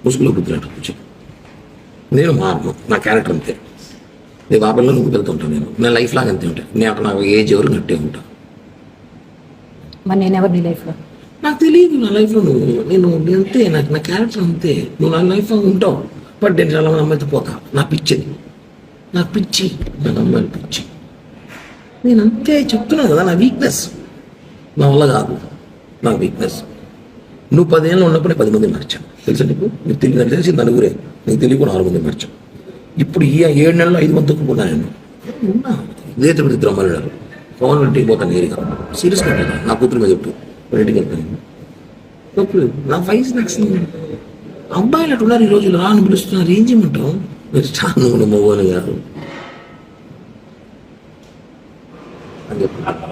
ముసుగులో బుద్ధిరాట కూర్చో. నేను మారను, నా క్యారెక్టర్ అంతే. రేపు ఆ పిల్లలు నువ్వు వెళ్తుంటాను. నేను లైఫ్ లాగా అంతే ఉంటాను. నేను అక్కడ నాకు ఏజ్ ఎవరు నట్టే ఉంటాను. మరి నేను ఎవరు నీ లైఫ్లో? నాకు తెలియదు నా లైఫ్లో నేను అంతే. నాకు నా క్యారెక్టర్ అంతే. నువ్వు నా లైఫ్లో ఉంటావు. బట్ నేను చాలా మంది అమ్మాయితో పోతా. నా పిచ్చిది, నాకు పిచ్చి, నాకు అమ్మాయిలు పిచ్చి. నేను అంతే చెప్తున్నాను కదా, నా వీక్నెస్. నా వల్ల కాదు, నా వీక్నెస్. నువ్వు 10 ఏళ్ళు ఉన్నప్పుడు నేను 10 మంది మార్చాను తెలుసా నీకు? నీకు తెలియదు, నాకు తెలిసి నలుగురే, నీకు తెలియకుండా 6 మంది మార్చాను. ఇప్పుడు ఈ 7 నెలల్లో 5 మంది తక్కువ నేను ఉన్నా. ఇదే తిరుపతి ఇద్దరు అమ్మాయిలు ఉన్నారు. పవన్ ఇంటికి పోతాను నేరుగా, సీరియస్గా ఉంటాను. నా కూతురు మీద చెప్పు, ఇంటికి వెళ్తాను. తప్పు నా వయసు నాకు అబ్బాయిలు అటు ఉన్నారు. ఈ రోజులు రాను పిలుస్తున్నారు. ఏం చేయమంటావు? మీరు చాలా నువ్వు మొగోని గారు అని చెప్పు.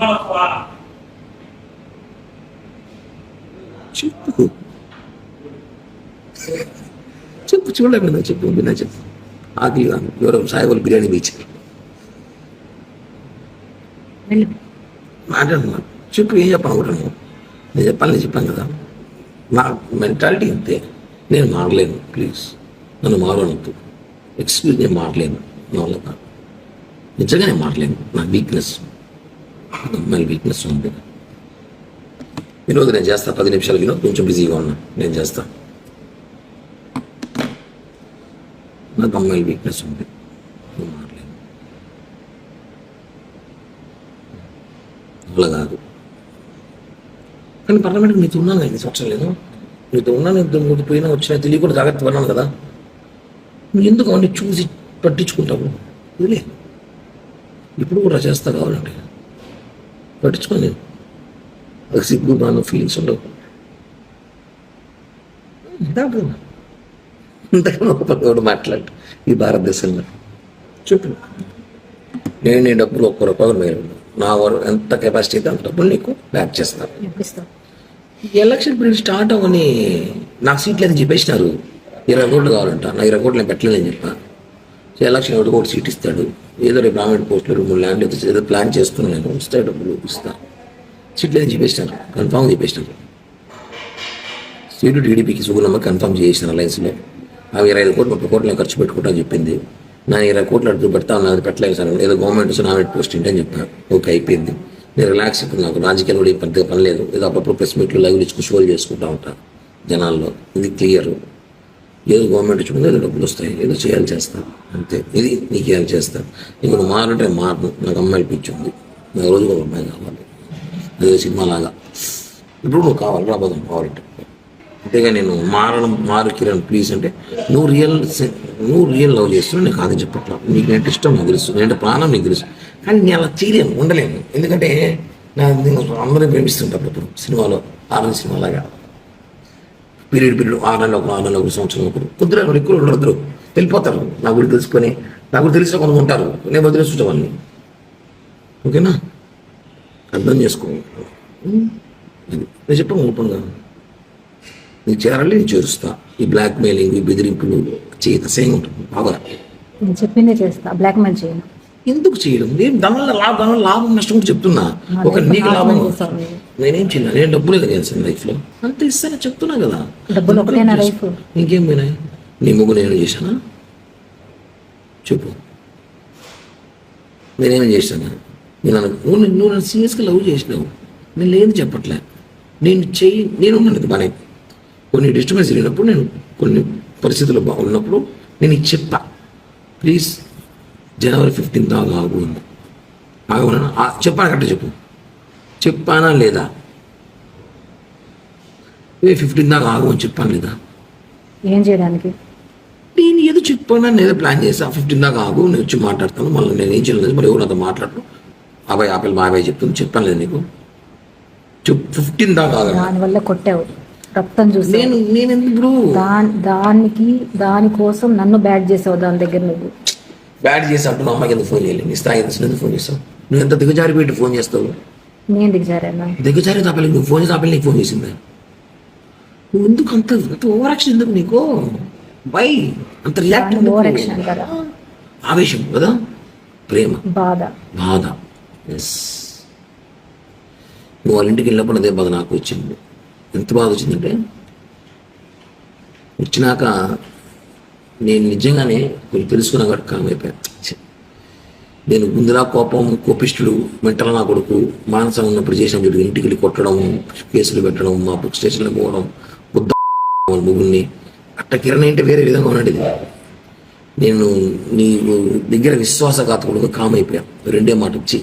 చెప్పు చెప్పు చూడలేకుండా చెప్పు. విన్నా చెప్పు. ఆకలి ఎవరో సాయిబాబు బిర్యానీ ఇచ్చారు. మాట్లాడుతున్నా చెప్పు. ఏం చెప్పాలనుకుంటున్నాను? నేను చెప్పాను కదా. నా మెంటాలిటీ అంతే. నేను మారలేను. ప్లీజ్ నన్ను మారవద్దు. ఎక్స్క్యూజ్, నేను మారలేను. నా వల్ల కాదు, నిజంగా నేను మారలేను. నా వీక్నెస్, అమ్మాయి వీక్నెస్ ఉంది. వినోద్ నేను చేస్తా. 10 నిమిషాలు వినోద్, కొంచెం బిజీగా ఉన్నా, నేను చేస్తా. నాకు అమ్మాయి వీక్నెస్ ఉంది, నేను మారలేను. అలా కాదు. కానీ పర్లమెంట్కి నీతో ఉన్నాను, 5 సంవత్సరాలు లేదు నీతో ఉన్నాను. నువ్వు పోయినా వచ్చినా తెలియకుండా జాగ్రత్త పడినాను కదా. నువ్వు ఎందుకు అవన్నీ చూసి పట్టించుకుంటావు? ఇదిలే, ఇప్పుడు కూడా చేస్తా కావాలంటే పట్టించుకోండి. అది సిగ్గు బాగా ఫీలింగ్స్ ఉండవు. ఇంతకన్నా మాట్లాడు ఈ భారతదేశంలో. చెప్పు. నేను డబ్బులు 1 రూపాయలు మేలు, నా ఎంత కెపాసిటీ అయితే అంత డబ్బులు నీకు బ్యాక్ చేస్తాను. ఎలక్షన్ పీరియడ్ స్టార్ట్ అవ్వని నాకు సీట్లు అయితే చెప్పేసినారు. 20 కోట్లు కావాలంట. నా 20 కోట్లు నేను పెట్టలేదని చెప్పా. సో ఎలక్షన్ ఎవరికి ఒకటి సీట్ ఇస్తాడు. ఏదో రేపు గవర్నమెంట్ పోస్టులు 2-3 ల్యాండ్ ఏదో ప్లాన్ చేస్తున్నాను. నేను వస్తాయి డబ్బులు ఇస్తాను. సీట్లు అయితే చెప్పేసినారు, కన్ఫామ్ చెప్పేసినారు. సీటు టీడీపీకి సుగుణమ్మ కన్ఫామ్ చేసిన అలయన్స్లో. అవి 25 కోట్లు 30 కోట్లు నేను ఖర్చు పెట్టుకుంటా అని చెప్పింది. నేను 20 కోట్లు అడుగు పెడతా ఉన్నది, పెట్టలేదు సార్. ఏదో గవర్నమెంట్ నామినేట్ పోస్ట్ ఏంటని చెప్పాను. ఓకే, అయిపోయింది. నేను రిలాక్స్. ఇప్పుడు నాకు రాజకీయాలు కూడా పెద్దగా పని లేదు. ఏదో అప్పుడప్పుడు ప్రెస్ మీట్లు లైవ్ ఇచ్చుకు షోలు చేసుకుంటా ఉంటాను జనాల్లో. ఇది క్లియర్. ఏదో గవర్నమెంట్ ఇచ్చుకుంటే ఏదో డబ్బులు వస్తాయి, ఏదో చేయాలి చేస్తాను అంతే. ఇది నీకు చేయాలి చేస్తాను. నీకు నువ్వు మారంటే మారను. నాకు అమ్మాయి పిచ్చింది. నాకు రోజుగా ఒక అమ్మాయి కావాలి. అదే సినిమా లాగా. ఇప్పుడు నువ్వు కావాలి, రాబోదాం కావాలంటే. అంతేగా నేను మారు కిరణ్ ప్లీజ్ అంటే నువ్వు రియల్ లవ్ చేస్తున్నావు. నేను కాదని చెప్పట్లా. నీకు నేను ఇష్టం నాకు తెలుసు, నేను ప్రాణం నీకు తెలుసు. కానీ నేను అలా చేయలేను, ఉండలేను. ఎందుకంటే నేను అందరినీ ప్రేమిస్తుంటాను. అప్పుడు సినిమాలో ఆరెంజ్ సినిమా లాగా పీరియడ్ 6 నెలలు 6 నెలలు 1 సంవత్సరం ఒకరు కొద్దిగా ఎక్కువ ఉండరు, వెళ్ళిపోతారు. నా గురించి తెలుసుకొని, నా గురించి తెలిసిన కొంత ఉంటారు. నేను వదిలేస్తుంటా వాళ్ళని. ఓకేనా? అర్థం చేసుకో. నేను చెప్పాను ఓపెన్గా, నీకు చేరాలి, నేను చేరుస్తా. ఈ బ్లాక్ మెయిలింగ్, ఈ బెదిరింపులు చేయత సేమ్ ఉంటుంది. బాగా నేను చెప్పిందే చేస్తా, బ్లాక్ మెయిల్ చేయను. ఎందుకు చేయడం? నేను దానివల్ల లాభం నష్టం కూడా చెప్తున్నా. ఒక నీకు లాభం నేనేం చేయను. నేను డబ్బులే చేస్తాను లైఫ్లో, అంత ఇస్తానే చెప్తున్నా కదా. డబ్బులు ఒకటేనా లైఫ్? ఇంకేం పోయినాయి? నీ ముగ్గు నేను చేశానా చెప్పు? నేనేమేం చేశాను? నువ్వు నన్ను సీరియస్గా లవ్ చేసినావు. నేను లేదు చెప్పట్లే. నేను ఉన్నాను బాగానే. కొన్ని డిస్టర్బెన్స్ జరిగినప్పుడు, నేను కొన్ని పరిస్థితులు బాగున్నప్పుడు నేను ఇది చెప్పా. ప్లీజ్ జనవరి 15 దాకా ఆగు. ఆగమన్నా చెప్పాను కరెక్ట్ చెప్పు. చెప్పానా లేదా? 15 దాకా ఆగు అని చెప్పాను లేదా? ఏం చేయడానికి? నేను ఏదో చెప్పాను, నేను ఏదో ప్లాన్ చేసా. 15 దాకా ఆగు, నేను వచ్చి మాట్లాడతాను. మళ్ళీ నేను ఏం చేయలేదు. మరి ఎవరు నాతో మాట్లాడను. అబ్బాయి ఆపిల్ మా అబ్బాయి చెప్తుంది. చెప్పాను లేదు నీకు? 15 దాకా ఆగ. దానివల్ల కొట్టావు, రక్తం చూసి. నేను ఎందుకు దానికోసం నన్ను బ్యాడ్ చేసావు. దాని దగ్గర నువ్వు బ్యాడ్ చేసినప్పుడు మా అమ్మాయికి ఎందుకు ఫోన్ చేయాలి? నీ స్థాయి ఎందుకు ఫోన్ చేస్తావు? నువ్వు ఎంత దిగజారి పెట్టి ఫోన్ చేస్తావు? నేను దిగజారేనా? దిగజారి తాపలి నువ్వు ఫోన్ చేసి ఆపలి నీకు ఫోన్ చేసిందా? నువ్వు ఎందుకు అంత ఓవర్ యాక్షన్? ఎందుకు నీకు బై అంత రియాక్ట్? ఓవర్ యాక్షన్ అంటారా? ఆవేశం కదా, ప్రేమ, బాధ. ఎస్, నువ్వు వాళ్ళ ఇంటికి వెళ్ళినప్పుడు అదే బాధ నాకు వచ్చింది. ఎంత బాధ వచ్చిందంటే వచ్చినాక నేను నిజంగానే కొంచెం తెలుసుకున్నా కాబట్టి కామ్ అయిపోయాను. ఛీ, నేను ముందులా కోపిష్టుడు మెంటల్ నా కొడుకు మానసం ఉన్నప్పుడు చేసిన చూడు, ఇంటికి వెళ్ళి కొట్టడం, కేసులు పెట్టడం, మా బుక్ స్టేషన్లో పోవడం, బుద్ధ ముగ్గురిని అట్ట కిరణ్ అంటే వేరే విధంగా ఉన్నది. నేను నీ దగ్గర విశ్వాసఘాతకుడుగా కామ్ అయిపోయాను. రెండే మాట వచ్చి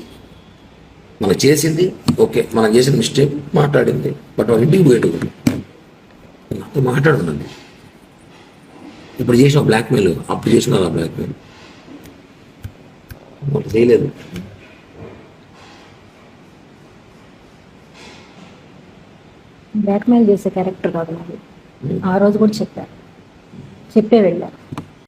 మనం చేసింది ఓకే, మనం చేసిన మిస్టేక్ మాట్లాడింది, బట్ వాళ్ళ ఇంటికి పోయేటప్పుడు నాతో మాట్లాడునండి. ఇప్పుడు చేసిన బ్లాక్మెయిల్, అప్పుడు చేసిన బ్లాక్మెయిల్ వాళ్ళు చేయలేదు. బ్లాక్మెయిల్ చేసే క్యారెక్టర్ కాదు నాది. ఆ రోజు కూడా చెప్పే వెళ్ళా.